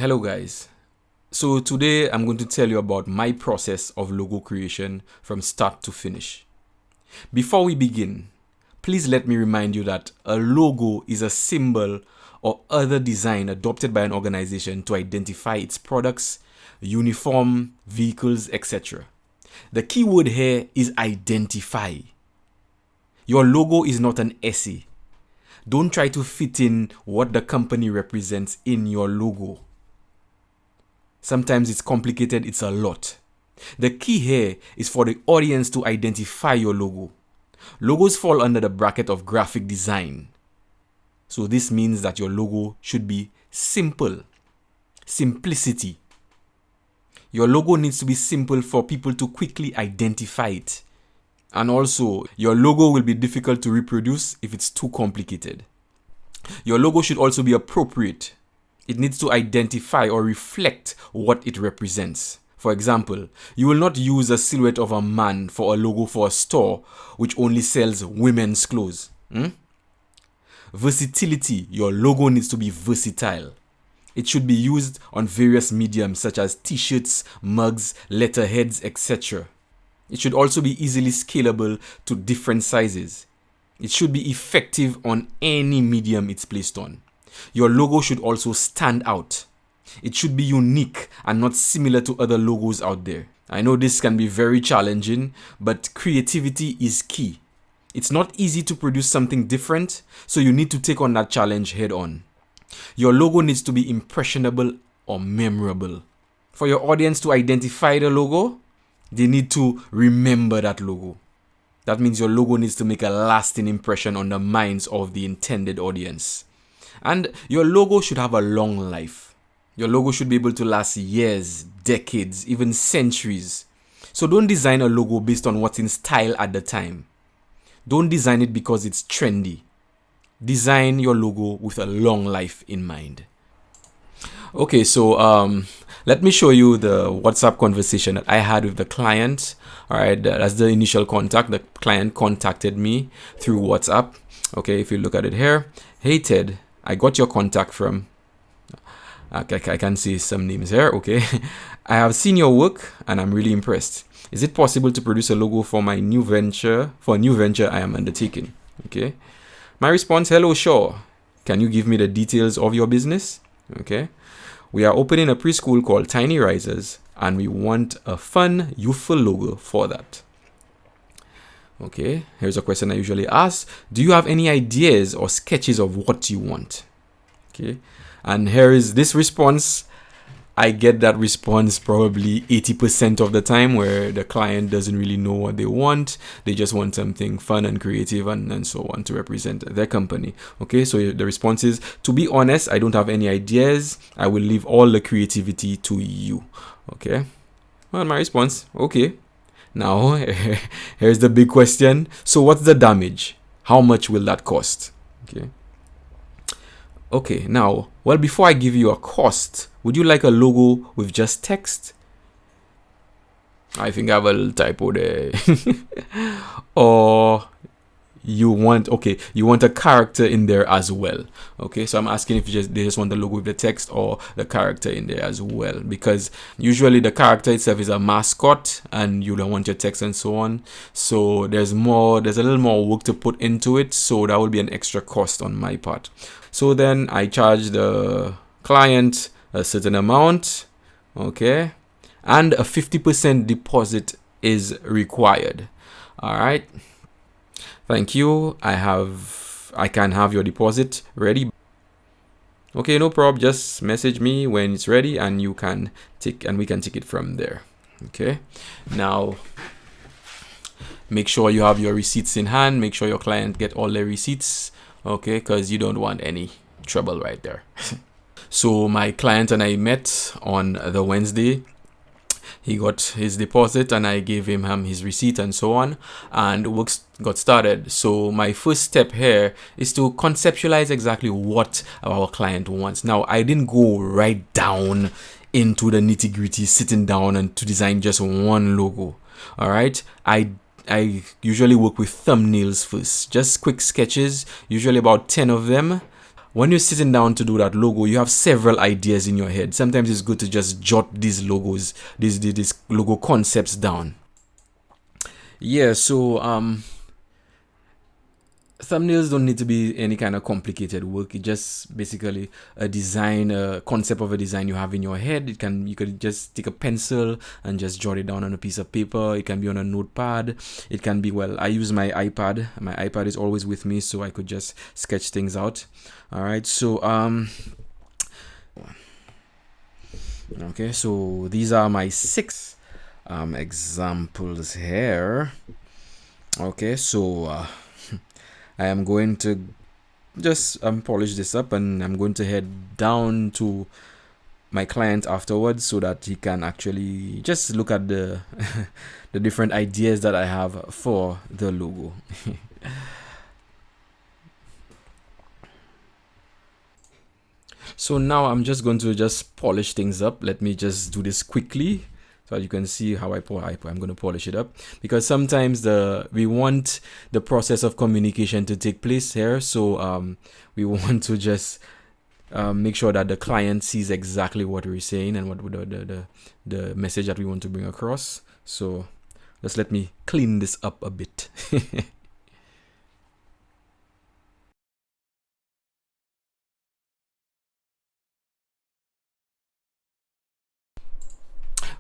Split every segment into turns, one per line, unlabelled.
Hello guys. So today I'm going to tell you about my process of logo creation from start to finish. Before we begin, please let me remind you that a logo is a symbol or other design adopted by an organization to identify its products, uniform, vehicles, etc. The key word here is identify. Your logo is not an essay. Don't try to fit in what the company represents in your logo. Sometimes it's complicated, it's a lot. The key here is for the audience to identify your logo. Logos fall under the bracket of graphic design. So this means that your logo should be simple. Simplicity. Your logo needs to be simple for people to quickly identify it. And also, your logo will be difficult to reproduce if it's too complicated. Your logo should also be appropriate. It needs to identify or reflect what it represents. For example, you will not use a silhouette of a man for a logo for a store which only sells women's clothes. Versatility. Your logo needs to be versatile. It should be used on various mediums such as t-shirts, mugs, letterheads, etc. It should also be easily scalable to different sizes. It should be effective on any medium it's placed on. Your logo should also stand out. It should be unique and not similar to other logos out there. I know this can be very challenging, but creativity is key. It's not easy to produce something different, so you need to take on that challenge head on. Your logo needs to be impressionable or memorable. For your audience to identify the logo, they need to remember that logo. That means your logo needs to make a lasting impression on the minds of the intended audience. And your logo should have a long life. Your logo should be able to last years, decades, even centuries. So don't design a logo based on what's in style at the time. Don't design it because it's trendy. Design your logo with a long life in mind. Okay, so let me show you the WhatsApp conversation that I had with the client. All right, that's the initial contact. The client contacted me through WhatsApp. Okay, if you look at it here. Hey Ted, I got your contact from, I can see some names here, okay. I have seen your work and I'm really impressed. Is it possible to produce a logo for my new venture, I am undertaking? Okay. My response, hello, sure. Can you give me the details of your business? Okay. We are opening a preschool called Tiny Risers and we want a fun, youthful logo for that. Okay, here's a question I usually ask. Do you have any ideas or sketches of what you want? Okay, and here is this response. I get that response probably 80% of the time where the client doesn't really know what they want. They just want something fun and creative and so on to represent their company. Okay, so the response is, to be honest, I don't have any ideas. I will leave all the creativity to you. Okay, well, my response, okay. Now, here's the big question. So what's the damage? How much will that cost? Okay, now, well, before I give you a cost, would you like a logo with just text? I think I have a little typo there. Or you want a character in there as well. Okay, so I'm asking if they just want the logo with the text or the character in there as well, because usually the character itself is a mascot and you don't want your text and so on. So there's a little more work to put into it, so that will be an extra cost on my part. So then I charge the client a certain amount, okay, and a 50% deposit is required. All right. Thank you. I can have your deposit ready. Okay, no problem. Just message me when it's ready and we can take it from there. Okay. Now, make sure you have your receipts in hand. Make sure your client get all the receipts. Okay, because you don't want any trouble right there. So my client and I met on the Wednesday. He got his deposit and I gave him his receipt and so on, and works got started. So my first step here is to conceptualize exactly what our client wants. Now, I didn't go right down into the nitty-gritty, sitting down and to design just one logo. All right, I usually work with thumbnails first, just quick sketches, usually about 10 of them. when you're sitting down to do that logo, you have several ideas in your head. Sometimes it's good to just jot these logos, these logo concepts down. Yeah, so thumbnails don't need to be any kind of complicated work. It just basically a design, a concept of a design you have in your head. You could just take a pencil and just jot it down on a piece of paper. It can be on a notepad. It can be, well, I use my iPad. My iPad is always with me, so I could just sketch things out. All right, so okay, so these are my 6 examples here. Okay, so I am going to just polish this up, and I'm going to head down to my client afterwards so that he can actually just look at the the different ideas that I have for the logo. So now I'm just going to just polish things up. Let me just do this quickly so you can see how I'm going to polish it up, because sometimes we want the process of communication to take place here. So we want to just make sure that the client sees exactly what we're saying and what the message that we want to bring across. So just let me clean this up a bit.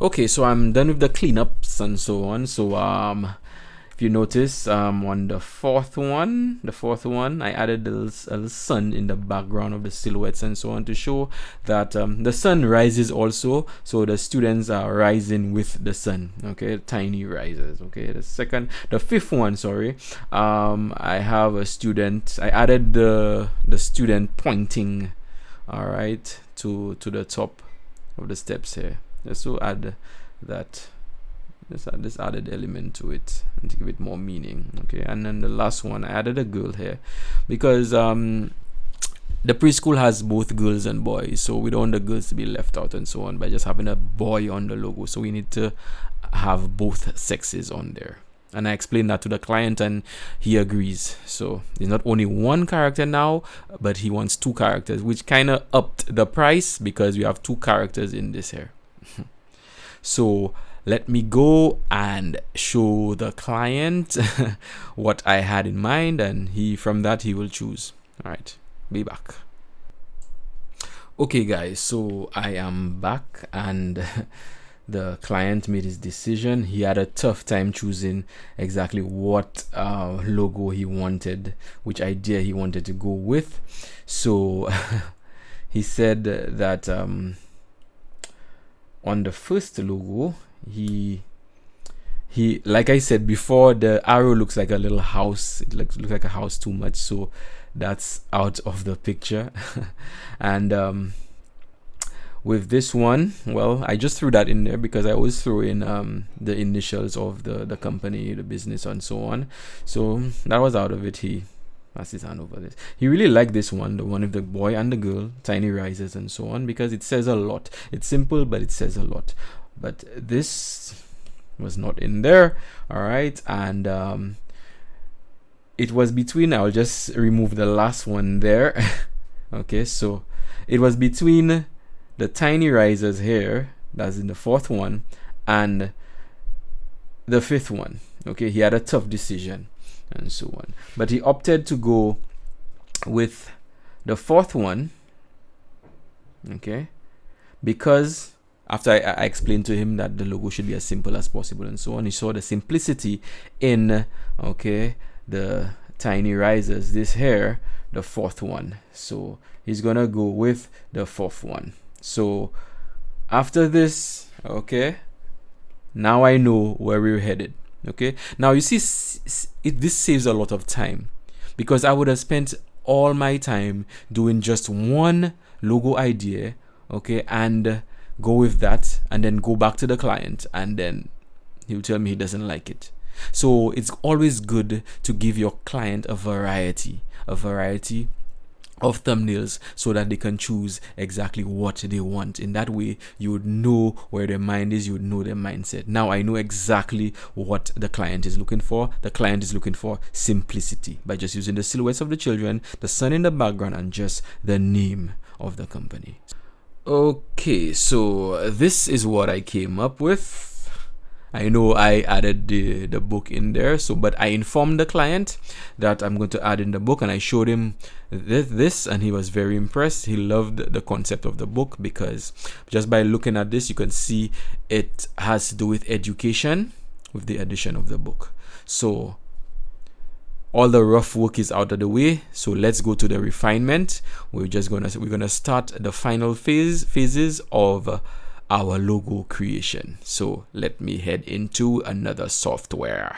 Okay, so I'm done with the cleanups and so on. So if you notice, on the fourth one, I added a little sun in the background of the silhouettes and so on to show that the sun rises also, so the students are rising with the sun. Okay, tiny rises. Okay, the fifth one, sorry, I have a student. I added the student pointing, all right, to the top of the steps here, just to add that this added element to it and to give it more meaning. Okay, and then the last one, I added a girl here because the preschool has both girls and boys, so we don't want the girls to be left out and so on by just having a boy on the logo. So we need to have both sexes on there, and I explained that to the client and he agrees. So there's not only one character now, but he wants 2 characters, which kind of upped the price because we have 2 characters in this here. So let me go and show the client what I had in mind, and from that he will choose. All right, be back. Okay guys, so I am back, and the client made his decision. He had a tough time choosing exactly what logo he wanted, which idea he wanted to go with. So he said that on the first logo, he like I said before, the arrow looks like a little house. It looks like a house too much, so that's out of the picture. And with this one, well, I just threw that in there because I always throw in the initials of the company, the business, and so on. So that was out of it. He passed his hand over this. He really liked this one, the one with the boy and the girl, tiny rises and so on, because it says a lot. It's simple, but it says a lot. But this was not in there. All right, and it was between, I'll just remove the last one there. Okay, so it was between the tiny risers here, that's in the 4th one, and the 5th one. Okay, he had a tough decision and so on, but he opted to go with the 4th one. Okay, because after I explained to him that the logo should be as simple as possible and so on, he saw the simplicity in, okay, the tiny risers, this here, the 4th one. So he's gonna go with the 4th one. So after this, okay, now I know where we're headed. Okay, now you see, this saves a lot of time, because I would have spent all my time doing just one logo idea, okay, and go with that, and then go back to the client, and then he'll tell me he doesn't like it. So it's always good to give your client a variety of thumbnails so that they can choose exactly what they want. In that way, you would know where their mind is, you would know their mindset. Now I know exactly what the client is looking for. The client is looking for simplicity by just using the silhouettes of the children, the sun in the background, and just the name of the company. Okay, so this is what I came up with. I know I added the book in there, but I informed the client that I'm going to add in the book, and I showed him this, and he was very impressed. He loved the concept of the book because just by looking at this, you can see it has to do with education with the addition of the book. So all the rough work is out of the way, so let's go to the refinement. We're gonna start the final phases of our logo creation. So let me head into another software.